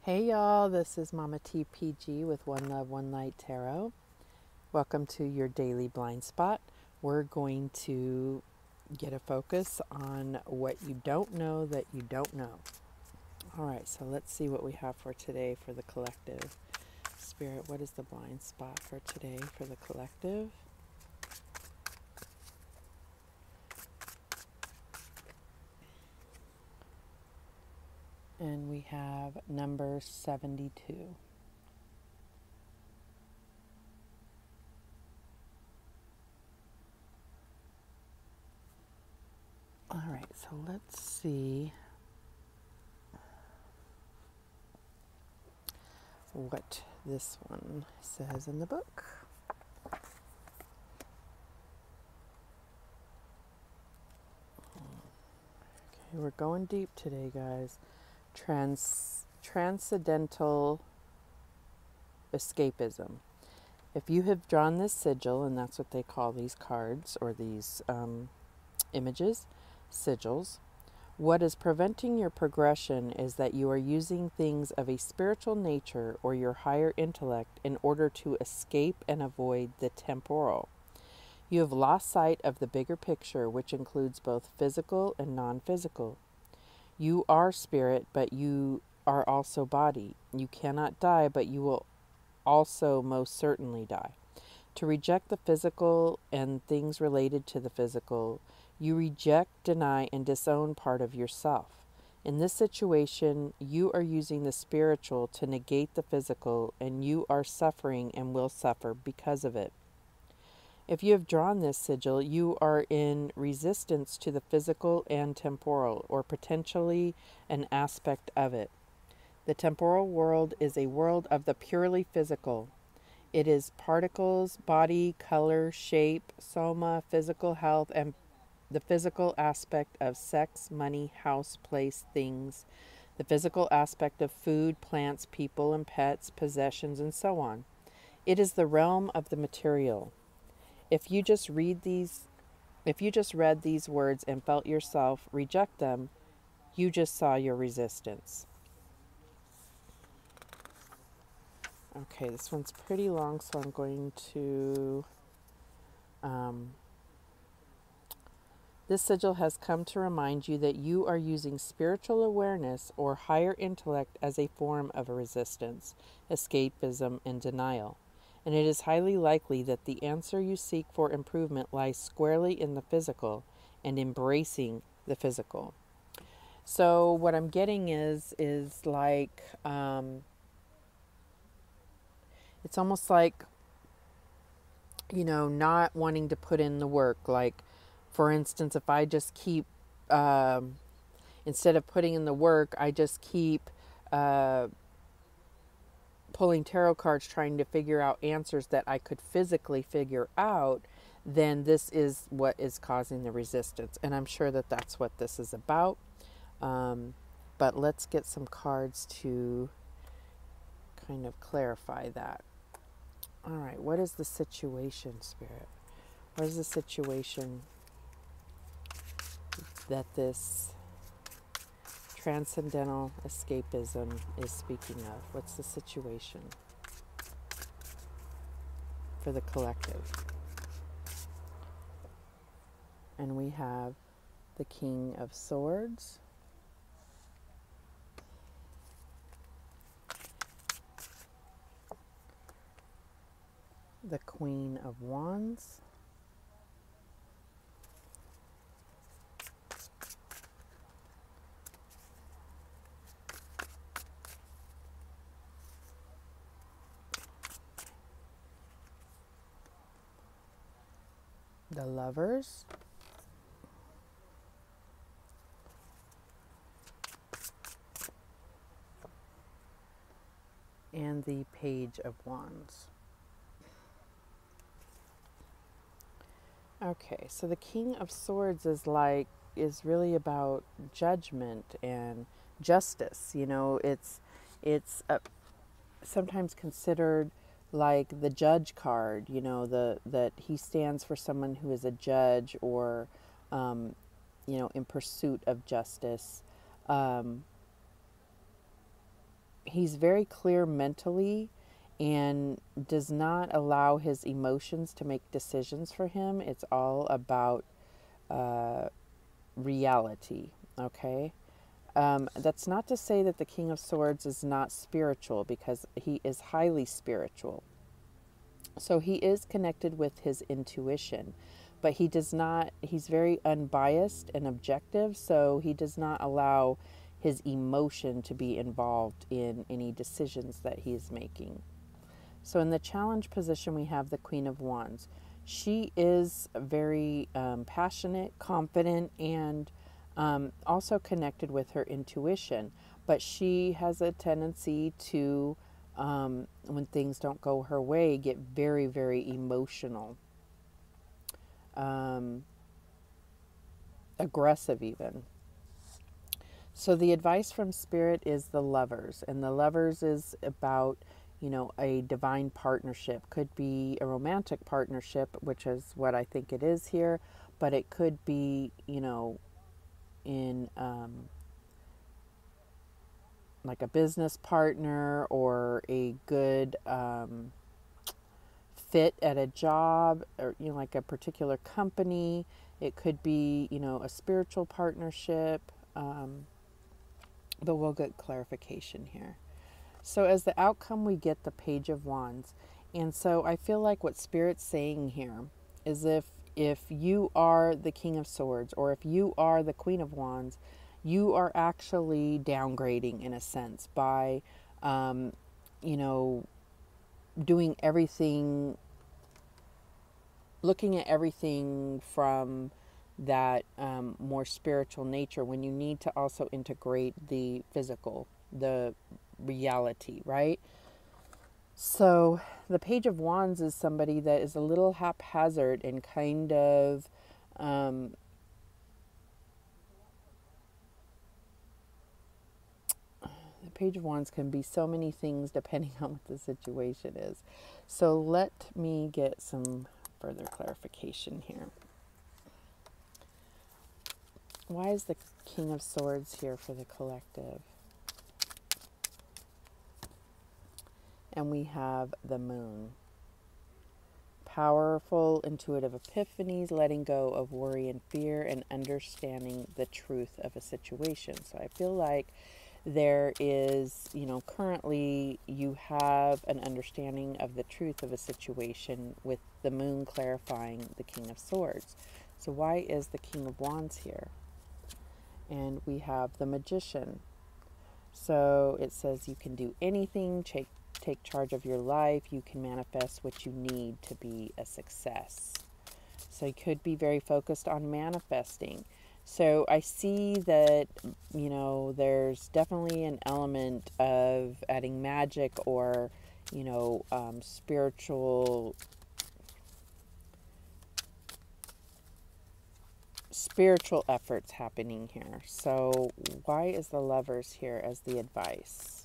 Hey y'all, this is Mama TPG with One Love, One Light Tarot. Welcome to your daily blind spot. We're going to get a focus on what you don't know that you don't know. All right, so let's see what we have for today for the collective. Spirit, what is the blind spot for today for the collective? And we have number 72. All right, so let's see what this one says in the book. Okay, we're going deep today, guys. Transcendental escapism. If you have drawn this sigil, and that's what they call these cards or these images, sigils, what is preventing your progression is that you are using things of a spiritual nature or your higher intellect in order to escape and avoid the temporal. You have lost sight of the bigger picture, which includes both physical and non-physical. You are spirit, but you are also body. You cannot die, but you will also most certainly die. To reject the physical and things related to the physical, you reject, deny, and disown part of yourself. In this situation, you are using the spiritual to negate the physical, and you are suffering and will suffer because of it. If you have drawn this sigil, you are in resistance to the physical and temporal, or potentially an aspect of it. The temporal world is a world of the purely physical. It is particles, body, color, shape, soma, physical health, and the physical aspect of sex, money, house, place, things, the physical aspect of food, plants, people, and pets, possessions, and so on. It is the realm of the material. If you just read these words and felt yourself reject them, you just saw your resistance. Okay, this one's pretty long, so I'm going to... this sigil has come to remind you that you are using spiritual awareness or higher intellect as a form of a resistance, escapism, and denial. And it is highly likely that the answer you seek for improvement lies squarely in the physical and embracing the physical. So what I'm getting is like, it's almost like, not wanting to put in the work. Like, for instance, if I just keep, instead of putting in the work, I just keep pulling tarot cards trying to figure out answers that I could physically figure out, then this is what is causing the resistance. And I'm sure that that's what this is about. But let's get some cards to kind of clarify that. All right, what is the situation, Spirit? What is the situation that this transcendental escapism is speaking of? What's the situation for the collective? And we have the King of Swords, the Queen of Wands, the Lovers, and the Page of Wands. Okay, so the King of Swords is really about judgment and justice. It's sometimes considered like the judge card. That he stands for someone who is a judge or, in pursuit of justice. he's very clear mentally and does not allow his emotions to make decisions for him. It's all about reality, okay? That's not to say that the King of Swords is not spiritual, because he is highly spiritual. So he is connected with his intuition, but he does not, he's very unbiased and objective, so he does not allow his emotion to be involved in any decisions that he is making. So in the challenge position, we have the Queen of Wands. She is very passionate, confident, and also connected with her intuition. But she has a tendency to, when things don't go her way, get very, very emotional, aggressive even. So the advice from Spirit is the Lovers, and the Lovers is about, you know, a divine partnership. Could be a romantic partnership, which is what I think it is here, but it could be, you know, in like a business partner, or a good fit at a job, or, you know, like a particular company. It could be, you know, a spiritual partnership, but we'll get clarification here. So as the outcome, we get the Page of Wands. And so I feel like what Spirit's saying here is, if you are the King of Swords, or if you are the Queen of Wands, you are actually downgrading in a sense by, you know, doing everything, looking at everything from that more spiritual nature, when you need to also integrate the physical, the reality, right? So the Page of Wands is somebody that is a little haphazard and kind of the Page of Wands can be so many things depending on what the situation is. So let me get some further clarification here. Why is the King of Swords here for the collective? And we have the Moon. Powerful, intuitive epiphanies, letting go of worry and fear, and understanding the truth of a situation. So I feel like there is, you know, currently you have an understanding of the truth of a situation, with the Moon clarifying the King of Swords. So why is the King of Wands here? And we have the Magician. So it says you can do anything, take charge of your life, you can manifest what you need to be a success. So you could be very focused on manifesting. So I see that, you know, there's definitely an element of adding magic, or, you know, spiritual efforts happening here. So why is the Lovers here as the advice?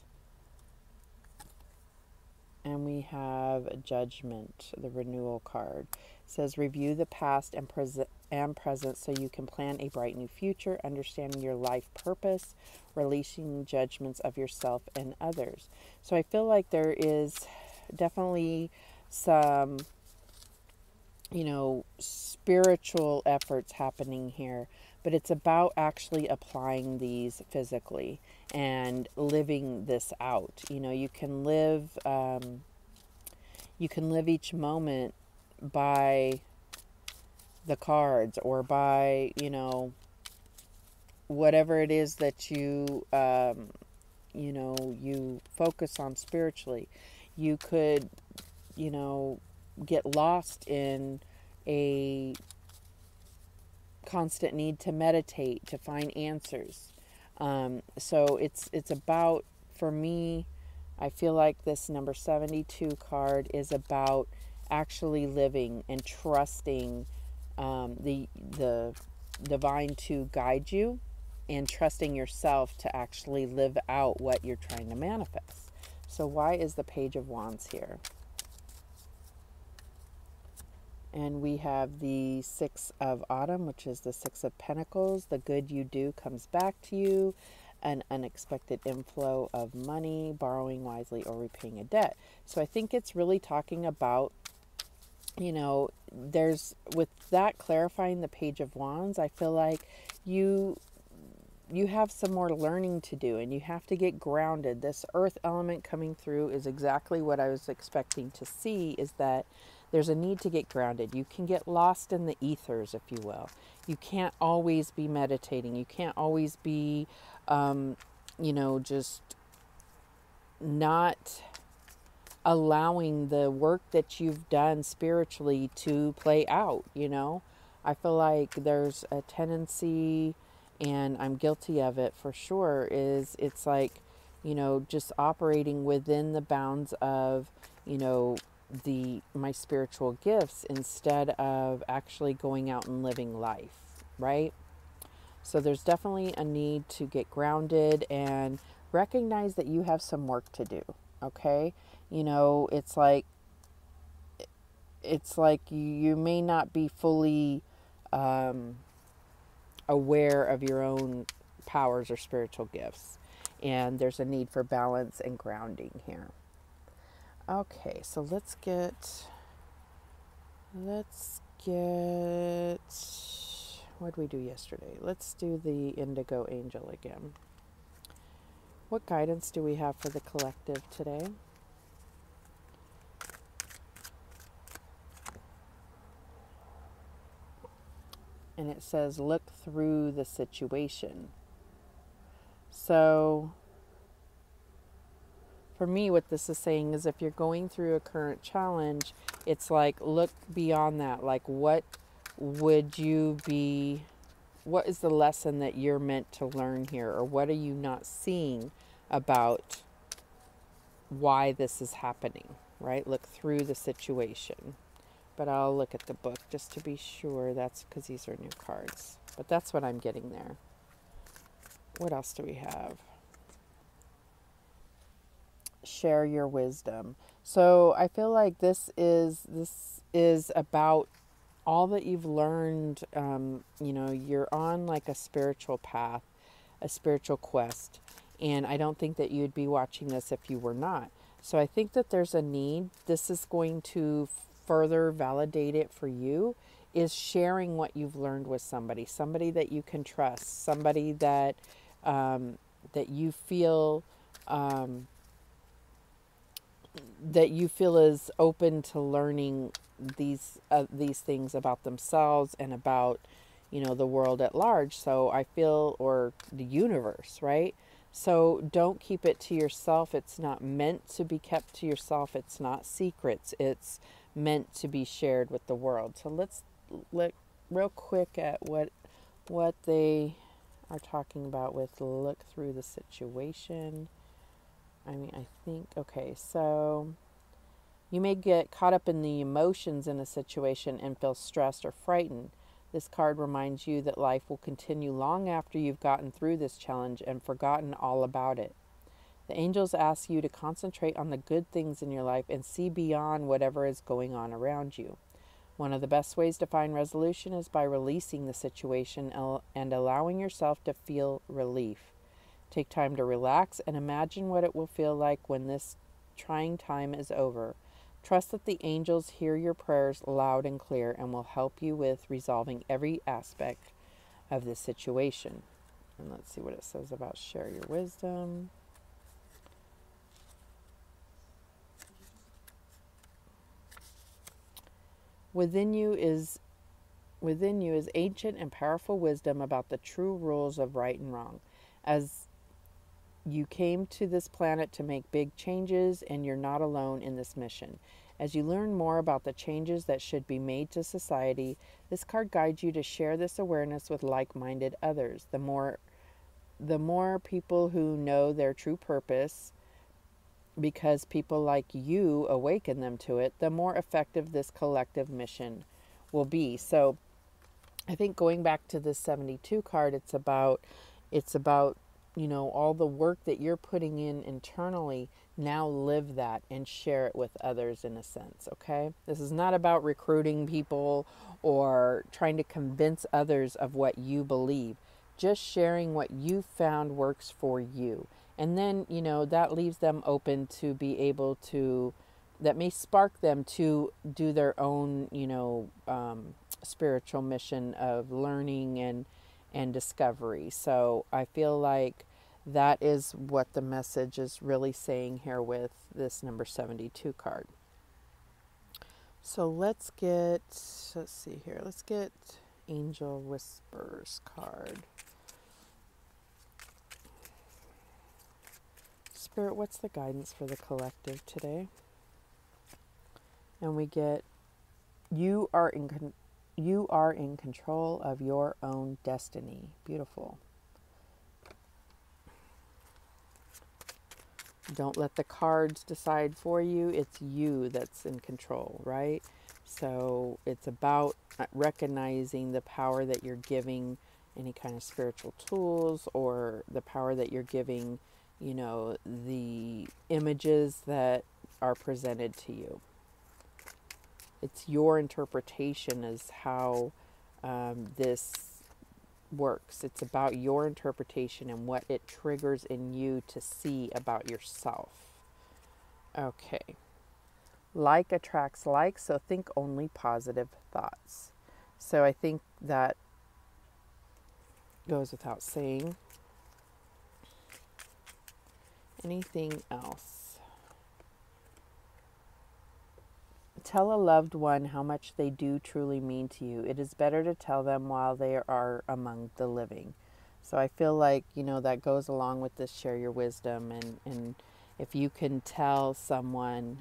And we have Judgment, the renewal card. It says review the past and present so you can plan a bright new future, understanding your life purpose, releasing judgments of yourself and others. So I feel like there is definitely some, you know, spiritual efforts happening here, but it's about actually applying these physically and living this out. You know, you can live each moment by the cards, or by, you know, whatever it is that you you know, you focus on spiritually. You could, you know, get lost in a constant need to meditate, to find answers. So it's about, for me, I feel like this number 72 card is about actually living and trusting the divine to guide you, and trusting yourself to actually live out what you're trying to manifest. So why is the Page of Wands here? And we have the Six of Autumn, which is the Six of Pentacles. The good you do comes back to you. an unexpected inflow of money, borrowing wisely, or repaying a debt. So I think it's really talking about, there's, with that clarifying the Page of Wands, I feel like you have some more learning to do, and you have to get grounded. This earth element coming through is exactly what I was expecting to see, is that there's a need to get grounded. You can get lost in the ethers, if you will. You can't always be meditating. You can't always be, just not allowing the work that you've done spiritually to play out. I feel like there's a tendency, and I'm guilty of it for sure, is it's like, just operating within the bounds of, my spiritual gifts instead of actually going out and living life, right? So there's definitely a need to get grounded and recognize that you have some work to do, okay? It's like you may not be fully aware of your own powers or spiritual gifts, and there's a need for balance and grounding here. Okay, so let's get, what did we do yesterday? Let's do the Indigo Angel again. What guidance do we have for the collective today? And it says, look through the situation. So for me, what this is saying is, if you're going through a current challenge, it's like, look beyond that. Like, what is the lesson that you're meant to learn here? Or what are you not seeing about why this is happening, right? Look through the situation. But I'll look at the book just to be sure. That's because these are new cards. But that's what I'm getting there. What else do we have? Share your wisdom. So I feel like this is about all that you've learned. You're on like a spiritual path, a spiritual quest. And I don't think that you'd be watching this if you were not. So I think that there's a need. This is going to further validate it for you, is sharing what you've learned with somebody that you can trust, somebody that that you feel is open to learning these things about themselves and about the world at large. So I feel, or the universe, right? So don't keep it to yourself. It's not meant to be kept to yourself. It's not secrets. It's meant to be shared with the world. So let's look real quick at what they are talking about with look through the situation. I think, okay, so you may get caught up in the emotions in a situation and feel stressed or frightened. This card reminds you that life will continue long after you've gotten through this challenge and forgotten all about it. The angels ask you to concentrate on the good things in your life and see beyond whatever is going on around you. One of the best ways to find resolution is by releasing the situation and allowing yourself to feel relief. Take time to relax and imagine what it will feel like when this trying time is over. Trust that the angels hear your prayers loud and clear and will help you with resolving every aspect of the situation. And let's see what it says about share your wisdom. Within you is ancient and powerful wisdom about the true rules of right and wrong. As you came to this planet to make big changes, and you're not alone in this mission. As you learn more about the changes that should be made to society, this card guides you to share this awareness with like-minded others. The more people who know their true purpose, because people like you awaken them to it, the more effective this collective mission will be. So I think going back to this 72 card, it's about all the work that you're putting in internally. Now live that and share it with others, in a sense, okay? This is not about recruiting people or trying to convince others of what you believe. just sharing what you found works for you. And then, that leaves them open to be able to, that may spark them to do their own, spiritual mission of learning and discovery. So I feel like that is what the message is really saying here with this number 72 card. So let's get Angel Whispers card. Spirit, what's the guidance for the collective today? And we get, you are in control of your own destiny. Beautiful. Don't let the cards decide for you. It's you that's in control, right? So it's about recognizing the power that you're giving any kind of spiritual tools, or the power that you're giving, the images that are presented to you. It's your interpretation as how this works. It's about your interpretation and what it triggers in you to see about yourself. Okay. Like attracts like, so think only positive thoughts. So I think that goes without saying. Anything else? Tell a loved one how much they do truly mean to you. It is better to tell them while they are among the living. So I feel like, that goes along with this share your wisdom. And if you can tell someone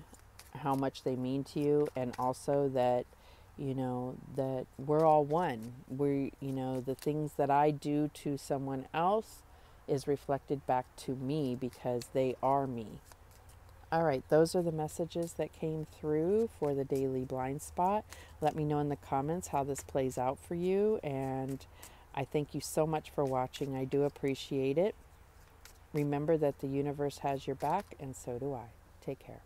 how much they mean to you, and also that, that we're all one. The things that I do to someone else is reflected back to me because they are me. All right, those are the messages that came through for the daily blind spot. Let me know in the comments how this plays out for you. And I thank you so much for watching. I do appreciate it. Remember that the universe has your back, and so do I. Take care.